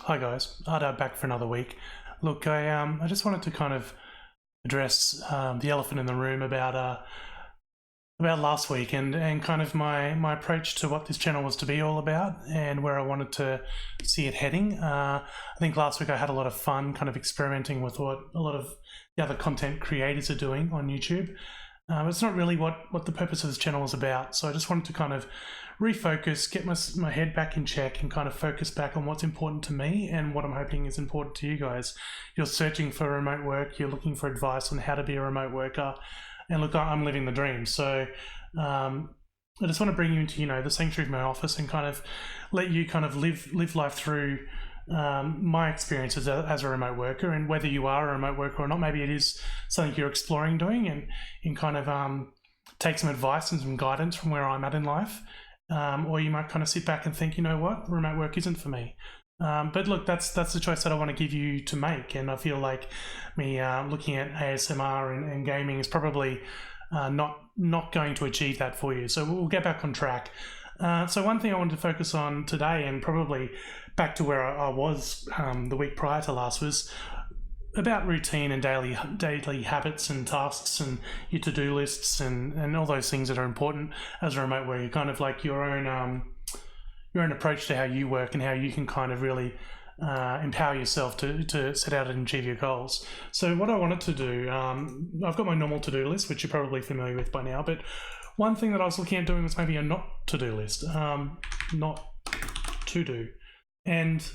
Hi guys, Ardo back for another week. Look, I just wanted to kind of address the elephant in the room about last week and kind of my approach to what this channel was to be all about and where I wanted to see it heading. I think last week I had a lot of fun kind of experimenting with what a lot of the other content creators are doing on YouTube. It's not really what the purpose of this channel is about. So I just wanted to kind of refocus, get my head back in check and kind of focus back on what's important to me and what I'm hoping is important to you guys. You're searching for remote work, you're looking for advice on how to be a remote worker. And look, I'm living the dream. So I just want to bring you into, the sanctuary of my office and kind of let you kind of live life through my experiences as a remote worker, and whether you are a remote worker or not, maybe it is something you're exploring doing, and kind of take some advice and some guidance from where I'm at in life. Or you might kind of sit back and think, you know what, remote work isn't for me. But look, that's the choice that I want to give you to make, and I feel like me looking at ASMR and gaming is probably not going to achieve that for you. So we'll get back on track. So one thing I wanted to focus on today, and probably back to where I was the week prior to last, was about routine and daily habits and tasks and your to-do lists and all those things that are important as a remote worker. Kind of like your own approach to how you work and how you can kind of really empower yourself to set out and achieve your goals. So what I wanted to do, I've got my normal to-do list, which you're probably familiar with by now, but one thing that I was looking at doing was maybe a not to-do list, not to do. And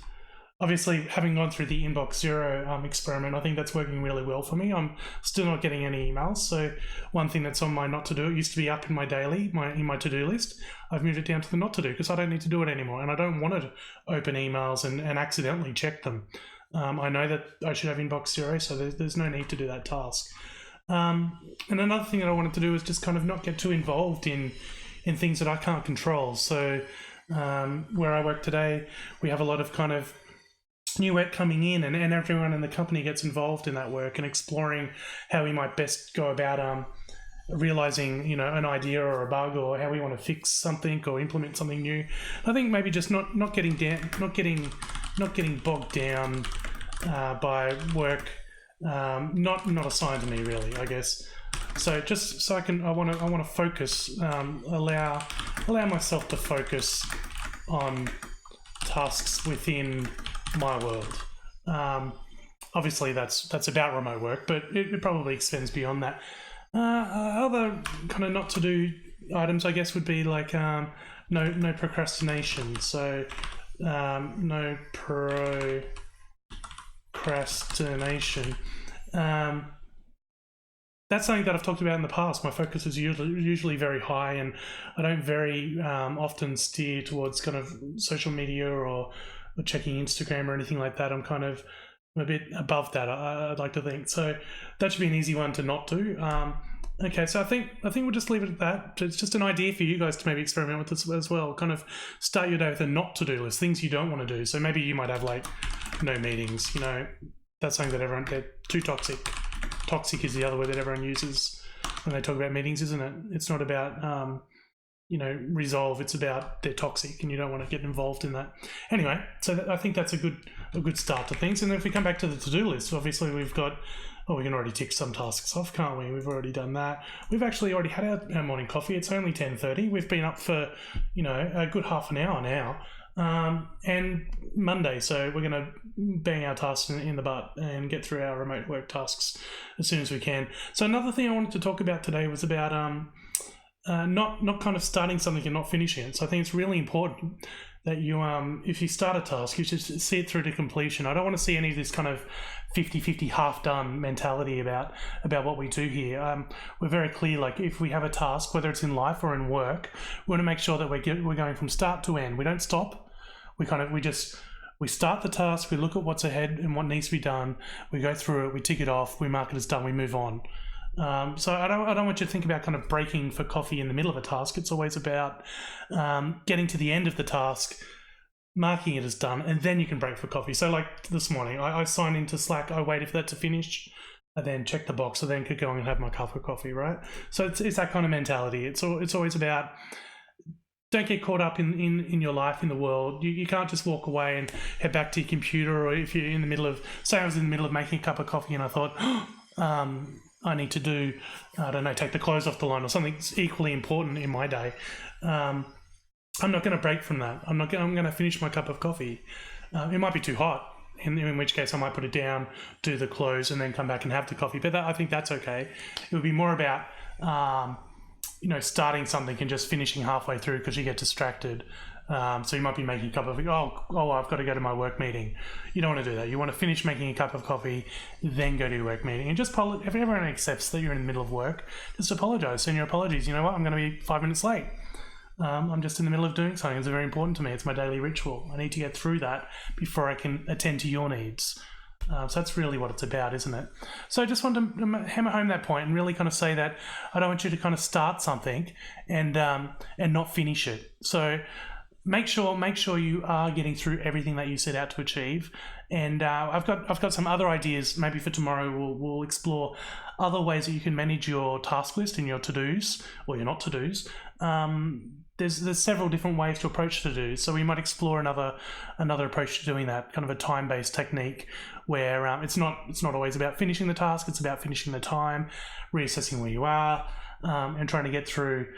obviously, having gone through the Inbox Zero experiment, I think that's working really well for me. I'm still not getting any emails. So one thing that's on my not to do, it used to be up in my daily, in my to-do list. I've moved it down to the not to do because I don't need to do it anymore. And I don't want to open emails and accidentally check them. I know that I should have Inbox Zero, so there's no need to do that task. And another thing that I wanted to do is just kind of not get too involved in things that I can't control. So where I work today, we have a lot of kind of new work coming in, and everyone in the company gets involved in that work and exploring how we might best go about realizing an idea or a bug, or how we want to fix something or implement something new. I think maybe just not getting bogged down by work not assigned to me, really, I guess. So just so I want to focus, allow myself to focus on tasks within my world. Obviously that's about remote work, but it probably extends beyond that. Other kind of not to do items, I guess, would be like no procrastination. So no procrastination. That's something that I've talked about in the past. My focus is usually very high, and I don't very often steer towards kind of social media or checking Instagram or anything like that. I'm a bit above that, I'd like to think. So that should be an easy one to not do. Okay, so I think we'll just leave it at that. It's just an idea for you guys to maybe experiment with this as well. Kind of start your day with a not to do list, things you don't want to do. So maybe you might have like no meetings. That's something that they're too toxic. Toxic is the other word that everyone uses when they talk about meetings, isn't it? It's not about resolve. It's about they're toxic and you don't want to get involved in that. Anyway, so I think that's a good start to things. And then if we come back to the to-do list, obviously we've got, we can already tick some tasks off, can't we? We've already done that. We've actually already had our morning coffee. It's only 10:30. We've been up for, a good half an hour now. And Monday, so we're going to bang our tasks in the butt and get through our remote work tasks as soon as we can. So another thing I wanted to talk about today was about not kind of starting something and not finishing it. So I think it's really important that you if you start a task, you should see it through to completion. I don't want to see any of this kind of 50-50 half done mentality about what we do here. We're very clear, like if we have a task, whether it's in life or in work, we want to make sure that we're going from start to end. We don't stop. We start the task, we look at what's ahead and what needs to be done, we go through it, we tick it off, we mark it as done, we move on. So I don't want you to think about kind of breaking for coffee in the middle of a task. It's always about getting to the end of the task, marking it as done, and then you can break for coffee. So like this morning, I signed into Slack, I waited for that to finish, I then check the box, I then could go and have my cup of coffee, right? So it's that kind of mentality. It's always about don't get caught up in your life, in the world. You can't just walk away and head back to your computer, or if you're in the middle of, say I was in the middle of making a cup of coffee and I thought, I need to do, I don't know, take the clothes off the line or something equally important in my day. I'm not going to break from that. I'm going to finish my cup of coffee. It might be too hot, in which case I might put it down, do the clothes, and then come back and have the coffee. But I think that's okay. It would be more about, starting something and just finishing halfway through because you get distracted. So you might be making a cup of, I've got to go to my work meeting. You don't want to do that. You want to finish making a cup of coffee, then go to your work meeting. And just, if everyone accepts that you're in the middle of work, just apologize. Send your apologies. You know what? I'm going to be 5 minutes late. I'm just in the middle of doing something. It's very important to me. It's my daily ritual. I need to get through that before I can attend to your needs. So that's really what it's about, isn't it? So I just want to hammer home that point and really kind of say that I don't want you to kind of start something and not finish it. So make sure you are getting through everything that you set out to achieve. And I've got some other ideas. Maybe for tomorrow we'll explore other ways that you can manage your task list and your to-dos or your not to-dos. There's several different ways to approach to-dos, so we might explore another approach to doing that, kind of a time-based technique where it's not always about finishing the task, it's about finishing the time, reassessing where you are, and trying to get through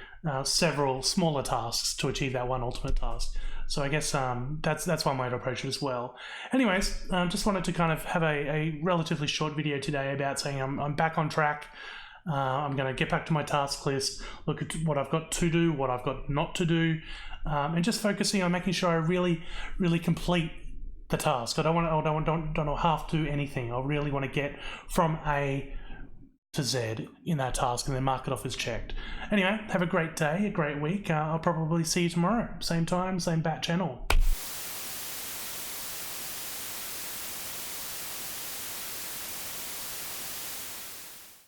several smaller tasks to achieve that one ultimate task. So I guess that's one way to approach it as well. Anyways, just wanted to kind of have a relatively short video today about saying I'm back on track. I'm going to get back to my task list, look at what I've got to do, what I've got not to do, and just focusing on making sure I really, really complete the task. I don't half do anything. I really want to get from A to Z in that task and then mark it off as checked. Anyway, have a great day, a great week. I'll probably see you tomorrow. Same time, same bat channel.